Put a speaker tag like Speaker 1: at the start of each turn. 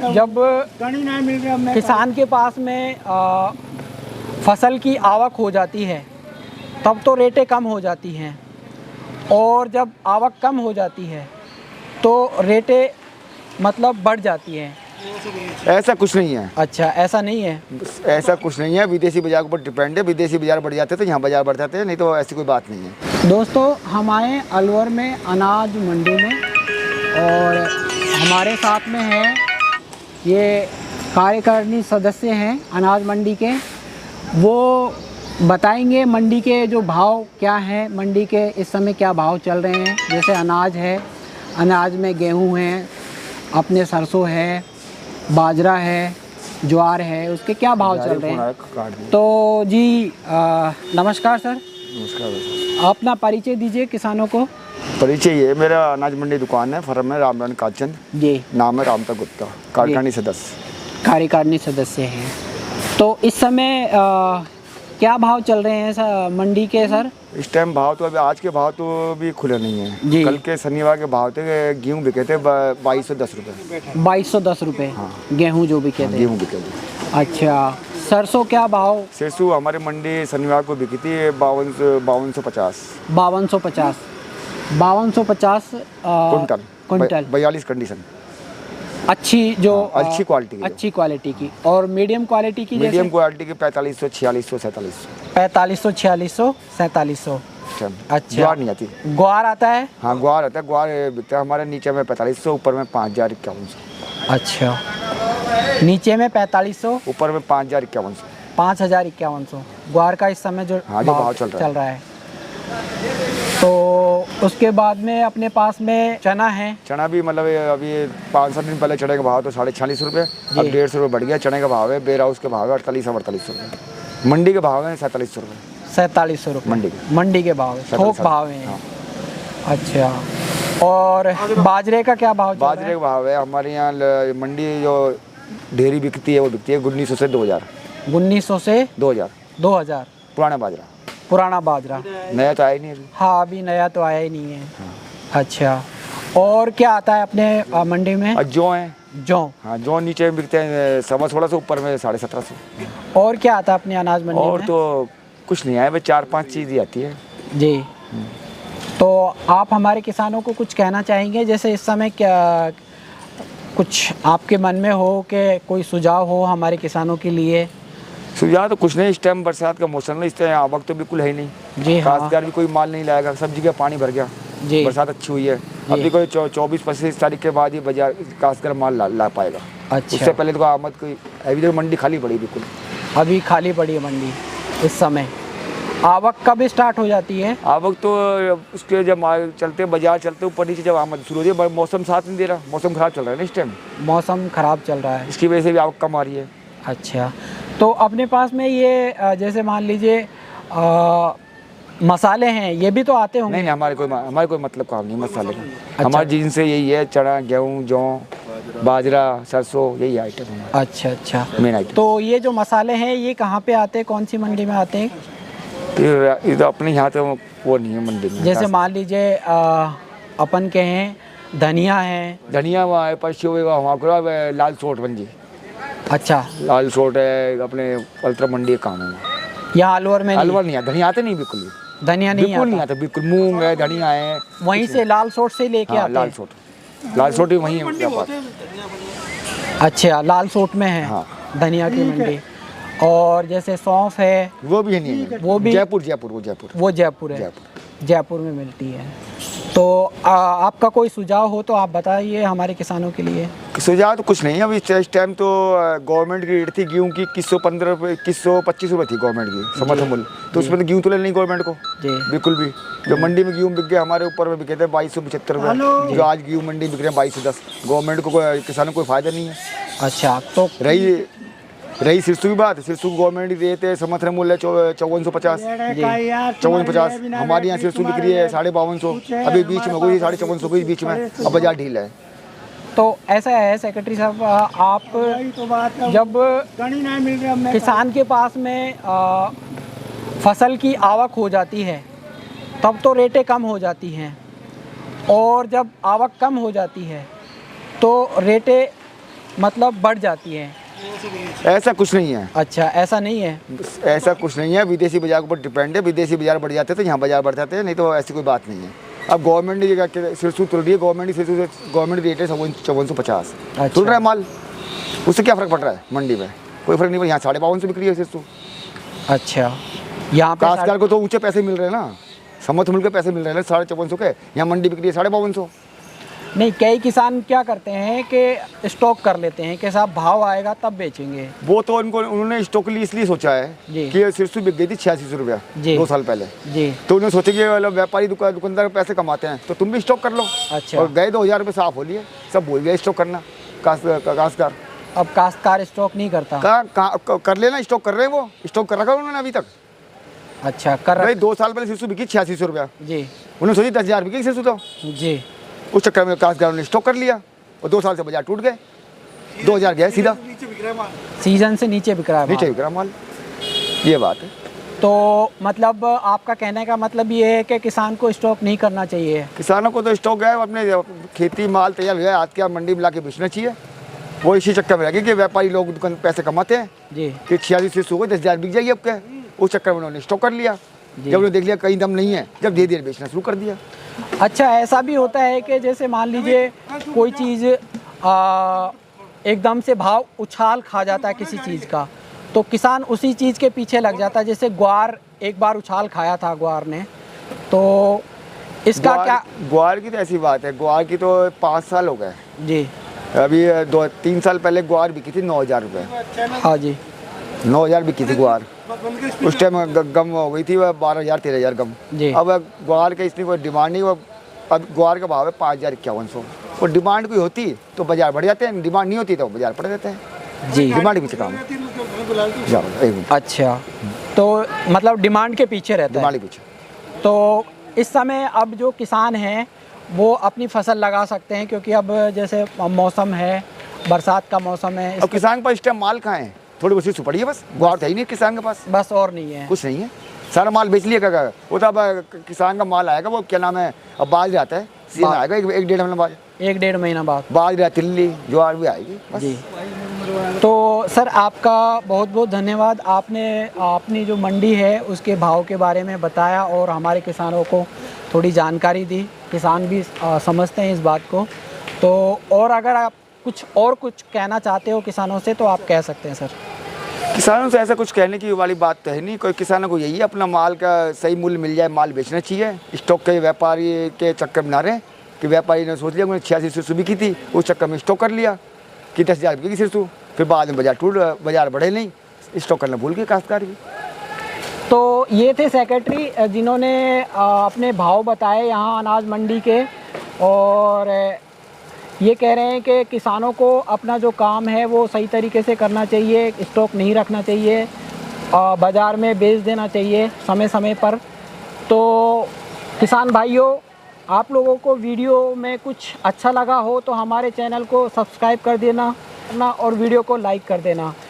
Speaker 1: जब किसान के पास में फसल की आवक हो जाती है तब तो रेटें कम हो जाती हैं, और जब आवक कम हो जाती है तो रेटें मतलब बढ़ जाती हैं।
Speaker 2: ऐसा कुछ नहीं है।
Speaker 1: अच्छा, ऐसा नहीं है?
Speaker 2: ऐसा कुछ नहीं है, विदेशी बाजार के ऊपर डिपेंड है। विदेशी बाजार बढ़ जाते तो यहाँ बाजार बढ़ जाते हैं, नहीं तो ऐसी कोई बात नहीं है।
Speaker 1: दोस्तों, हम आए अलवर में अनाज मंडी में, और हमारे साथ में है ये कार्यकारिणी सदस्य हैं अनाज मंडी के। वो बताएंगे मंडी के जो भाव क्या हैं, मंडी के इस समय क्या भाव चल रहे हैं। जैसे अनाज है, अनाज में गेहूं है, अपने सरसों है, बाजरा है, ज्वार है, उसके क्या भाव चल रहे हैं। तो जी नमस्कार सर।
Speaker 2: नमस्कार।
Speaker 1: अपना परिचय दीजिए किसानों को।
Speaker 2: परिचय ये मेरा अनाज मंडी दुकान है, फर्म है रामनारायण काचन
Speaker 1: जी,
Speaker 2: नाम है रामता गुप्ता, कार्यकारिणी
Speaker 1: कार्यकारिणी सदस्य हैं। तो इस समय क्या भाव चल रहे हैं मंडी के सर?
Speaker 2: इस टाइम भाव तो अभी आज के भाव तो भी खुले नहीं है। कल के शनिवार के भाव थे, गेहूँ बिके थे 2210 रुपये। 2210
Speaker 1: रुपये?
Speaker 2: हाँ।
Speaker 1: गेहूँ जो बिके थे?
Speaker 2: गेहूँ बिके थे।
Speaker 1: अच्छा, सरसों क्या भाव?
Speaker 2: सरसों हमारे मंडी शनिवार को बिकी थी 5250।
Speaker 1: 5250
Speaker 2: कुंटल 42 कंडीशन।
Speaker 1: अच्छी जो
Speaker 2: अच्छी क्वालिटी की,
Speaker 1: अच्छी क्वालिटी की। और मीडियम क्वालिटी की?
Speaker 2: मीडियम क्वालिटी की 4500 4600 4700।
Speaker 1: 4500 4600 4700। अच्छा,
Speaker 2: ग्वार नहीं आती?
Speaker 1: ग्वार आता है?
Speaker 2: हाँ, ग्वार आता है। ग्वार बिकता है हमारे नीचे में 4500, ऊपर में 5051।
Speaker 1: अच्छा, नीचे में 4500,
Speaker 2: ऊपर में 5051।
Speaker 1: 5051। ग्वार का इस समय जो भाव चल रहा है। तो उसके बाद में अपने पास में चना है।
Speaker 2: चना भी मतलब अभी 5-7 दिन पहले चने का भाव तो 46.5 रुपये, अब 150 रुपये बढ़ गया। चने का भाव है, बेर हाउस के भाव है 48-48 रुपये। मंडी के भाव है 4700 रुपये।
Speaker 1: 4700 रुपये मंडी के भाव है, थोक भाव है।
Speaker 2: हाँ।
Speaker 1: अच्छा, और बाजरे का क्या भाव?
Speaker 2: बाजरे का भाव है हमारे यहाँ मंडी जो ढेरी बिकती है वो बिकती है 1900 से 2000।
Speaker 1: 1900 से
Speaker 2: 2000
Speaker 1: पुराना बाजरा।
Speaker 2: नया तो आया ही नहीं अभी।
Speaker 1: हाँ, अभी नया तो आया ही नहीं है। हाँ। अच्छा, और क्या आता है अपने मंडी में?
Speaker 2: जौ है।
Speaker 1: जौ?
Speaker 2: हाँ, जौ नीचे में बिकते हैं 1650, ऊपर में 1750।
Speaker 1: और क्या आता है अपने अनाज मंडी में?
Speaker 2: और तो कुछ नहीं आया, बस 4-5 चीज़ ही आती है
Speaker 1: जी। तो आप हमारे किसानों को कुछ कहना चाहेंगे? जैसे इस समय क्या कुछ आपके मन में हो कि कोई सुझाव हो हमारे किसानों के लिए?
Speaker 2: सुझाव तो कुछ नहीं, इस टाइम बरसात का मौसम है, इस टाइम आवक तो बिल्कुल है ही नहीं जी। काश्तकार भी कोई माल नहीं लाएगा, सब जगह पानी भर गया जी। बरसात अच्छी हुई है, अभी कोई 24-25 तारीख के बाद ही बाजार काश्तकार माल ला पाएगा। अच्छा, उससे पहले तो आमद कोई अभी तो मंडी खाली पड़ी, बिल्कुल अभी खाली पड़ी है मंडी
Speaker 1: इस समय। आवक कब स्टार्ट हो जाती है?
Speaker 2: आवक तो उसके जब चलते बाजार चलते ऊपर नीचे जब आमद शुरू होती है, मौसम साथ नहीं दे रहा, मौसम खराब चल रहा है ना इस टाइम।
Speaker 1: मौसम खराब चल रहा है,
Speaker 2: इसकी वजह से भी आवक कम आ रही है।
Speaker 1: अच्छा, तो अपने पास में ये जैसे मान लीजिए मसाले हैं, ये भी तो आते होंगे?
Speaker 2: नहीं, हमारे कोई मतलब काम नहीं मसाले का। अच्छा। हमारे जिनस यही है, चना, गेहूँ, जौ, बाजरा, सरसों, यही आइटम है।
Speaker 1: अच्छा,
Speaker 2: मेन आइटम।
Speaker 1: तो ये जो मसाले हैं ये कहाँ पे आते हैं, कौन सी मंडी में आते हैं?
Speaker 2: ये तो अपने यहाँ तो वो नहीं है मंडी में।
Speaker 1: जैसे मान लीजिए अपन के हैं धनिया है।
Speaker 2: धनिया वहाँ है पश्चिम लाल सोट मंडी।
Speaker 1: अच्छा,
Speaker 2: लाल सोट है अपने पल्त्र मंडी काम है
Speaker 1: यहाँ अलवर में?
Speaker 2: अलवर नहीं है, धनिया आते नहीं, बिल्कुल
Speaker 1: धनिया नहीं
Speaker 2: आता, बिल्कुल मूंग है, धनिया है,
Speaker 1: वहीं से लाल सोट से लेके आते हैं।
Speaker 2: लाल सोट ही वहीं है।
Speaker 1: अच्छा, लाल सोट में है। हाँ। धनिया की मंडी। और जैसे सौंफ है
Speaker 2: वो भी नहीं है, वो भी जयपुर है,
Speaker 1: जयपुर में मिलती है। तो आपका कोई सुझाव हो तो आप बताइए हमारे किसानों के लिए।
Speaker 2: सुझाव तो कुछ नहीं है, अभी इस टाइम तो गवर्नमेंट की रेट थी गेहूँ की 2115 रुपये 2125 रुपये थी गवर्नमेंट की समर्थन मूल्य, तो उसमें तो गेहूँ तो ले नहीं गवर्नमेंट को जी, बिल्कुल भी। जो मंडी में गेहूँ बिक गए हमारे ऊपर में बिके थे 2275 रुपये, जो आज गेहूँ मंडी बिक रहे हैं 2210। गवर्नमेंट को किसानों को कोई फायदा नहीं है। अच्छा, तो रही सिरसू की बात, सिरसू गवर्नमेंट देते हैं समर्थन मूल्य 5450। हमारे यहाँ सिरसू बिक रही है 5250, अभी बीच में कोई 5450 के बीच में, अब बाजार ढील है।
Speaker 1: तो ऐसा है सेक्रेटरी साहब, आप जब किसान के पास में फसल की आवक हो जाती है तब तो रेटें कम हो जाती हैं, और जब आवक कम हो जाती है तो रेटें मतलब बढ़ जाती है?
Speaker 2: ऐसा कुछ नहीं है।
Speaker 1: अच्छा, ऐसा नहीं है?
Speaker 2: ऐसा कुछ नहीं है, विदेशी बाजार के ऊपर डिपेंड है। विदेशी बाजार बढ़ जाते तो यहाँ बाजार बढ़ जाते हैं, नहीं तो ऐसी कोई बात नहीं है। अब गवर्नमेंट ने ये सिरसू तुल रही है, गवर्नमेंट रेट है 5450 तुल रहा है माल, उससे क्या फ़र्क पड़ रहा है मंडी में? कोई फ़र्क नहीं पड़। यहाँ 5250 बिक्री है सिरसू।
Speaker 1: अच्छा, यहाँ पे
Speaker 2: काश्तकार को तो ऊँचे पैसे मिल रहे हैं ना, समर्थन के पैसे मिल रहे हैं 5450 के, यहाँ मंडी बिक्री है 5250।
Speaker 1: नहीं, कई किसान क्या करते हैं कि स्टॉक कर लेते हैं कि साहब भाव आएगा तब बेचेंगे।
Speaker 2: वो तो उन्होंने स्टॉक के लिए इसलिए सोचा है कि सिरसू बिक गई थी 8600 रुपया 2 साल पहले जी, तो उन्होंने सोचा कि मतलब व्यापारी दुकानदार पैसे कमाते हैं तो तुम भी स्टॉक कर लो।
Speaker 1: अच्छा,
Speaker 2: और गए 2000 रुपये साफ हो लिए, सब भूल गए स्टॉक करना काश्तकार।
Speaker 1: अब काश्तकार स्टॉक नहीं करता?
Speaker 2: कर लेना, स्टॉक कर रहे हैं, वो स्टॉक कर रखा उन्होंने अभी तक।
Speaker 1: अच्छा, कर रहे।
Speaker 2: 2 साल पहले सिरसू बिकी 8600 रुपया जी, उन्होंने सोची 10,000 बिकी सिरसू तो जी, उस चक्कर में काश्तकार ने स्टॉक कर लिया और 2 साल से बाजार टूट गए, 2000 गया सीधा।
Speaker 1: सीजन से नीचे बिक रहा है,
Speaker 2: नीचे बिक रहा माल, ये बात है।
Speaker 1: तो मतलब आपका कहने का मतलब ये है कि किसान को स्टॉक नहीं करना चाहिए?
Speaker 2: किसानों को तो स्टॉक है, अपने खेती माल तैयार हो गया आज के मंडी में ला के बेचना चाहिए। वो इसी चक्कर में लगे कि व्यापारी लोग दुकान पैसे कमाते हैं जी, कि 8600 को 10,000 बिक जाएगी अब क्या, उस चक्कर में उन्होंने स्टॉक कर लिया। जब उन्होंने देख लिया कहीं दम नहीं है, जब धीरे धीरे बेचना शुरू कर दिया।
Speaker 1: अच्छा, ऐसा भी होता है कि जैसे मान लीजिए कोई चीज़ एकदम से भाव उछाल खा जाता है किसी चीज़ का, तो किसान उसी चीज़ के पीछे लग जाता है। जैसे ग्वार एक बार उछाल खाया था ग्वार ने, तो इसका क्या?
Speaker 2: ग्वार की तो ऐसी बात है, ग्वार की तो 5 साल हो गए
Speaker 1: जी,
Speaker 2: अभी 2-3 साल पहले ग्वार बिकी थी 9000 रुपये।
Speaker 1: हाँ जी,
Speaker 2: 9000 बिकी थी ग्वार। उस टाइम गम हो गई थी वह 12,000-13,000 गम जी। अब ग्वार के इसमें कोई डिमांड नहीं, वो अब ग्वार का भाव है 5,5100। और डिमांड कोई होती तो बाजार बढ़ जाते हैं, डिमांड नहीं होती तो बाजार पड़ जाते हैं जी, डिमांड के पीछे काम है।
Speaker 1: अच्छा, तो मतलब डिमांड के पीछे रहता है?
Speaker 2: डिमांड के पीछे।
Speaker 1: तो इस समय अब जो किसान हैं वो अपनी फसल लगा सकते हैं, क्योंकि अब जैसे मौसम है, बरसात का मौसम है।
Speaker 2: अब किसान के पास इस टाइम माल कहाँ है? थोड़ी बहुत सुपड़ी है बस, ग्वार तो ही नहीं किसान के पास,
Speaker 1: बस और नहीं है,
Speaker 2: कुछ नहीं है, सारा माल बेच लिया। क्या वो तो अब किसान का माल आएगा, वो क्या नाम है, अब बाज आता है, सीजन आएगा 1-1.5 महीना बाद,
Speaker 1: 1-1.5 महीना बाद
Speaker 2: बाजरा, तिल्ली, ज्वार भी आएगी जी।
Speaker 1: तो सर आपका बहुत बहुत धन्यवाद, आपने अपनी जो मंडी है उसके भाव के बारे में बताया और हमारे किसानों को थोड़ी जानकारी दी। किसान भी समझते हैं इस बात को। तो और अगर आप कुछ कहना चाहते हो किसानों से तो आप कह सकते हैं सर।
Speaker 2: किसानों से ऐसा कुछ कहने की वाली बात तो है नहीं, कोई किसानों को यही है अपना माल का सही मूल्य मिल जाए, माल बेचना चाहिए। स्टॉक के व्यापारी के चक्कर में ना रहे कि व्यापारी ने सोच लिया मैंने 8600 बिकी थी, उस चक्कर में स्टॉक कर लिया कि 10,000 बिकी सिरसू, फिर बाद में बाजार बढ़े नहीं, स्टॉक करना भूल गए काश्तकार की।
Speaker 1: तो ये थे सेक्रेटरी जिन्होंने अपने भाव बताए यहाँ अनाज मंडी के, और ये कह रहे हैं कि किसानों को अपना जो काम है वो सही तरीके से करना चाहिए, स्टॉक नहीं रखना चाहिए, बाज़ार में बेच देना चाहिए समय समय पर। तो किसान भाइयों, आप लोगों को वीडियो में कुछ अच्छा लगा हो तो हमारे चैनल को सब्सक्राइब कर देना और वीडियो को लाइक कर देना।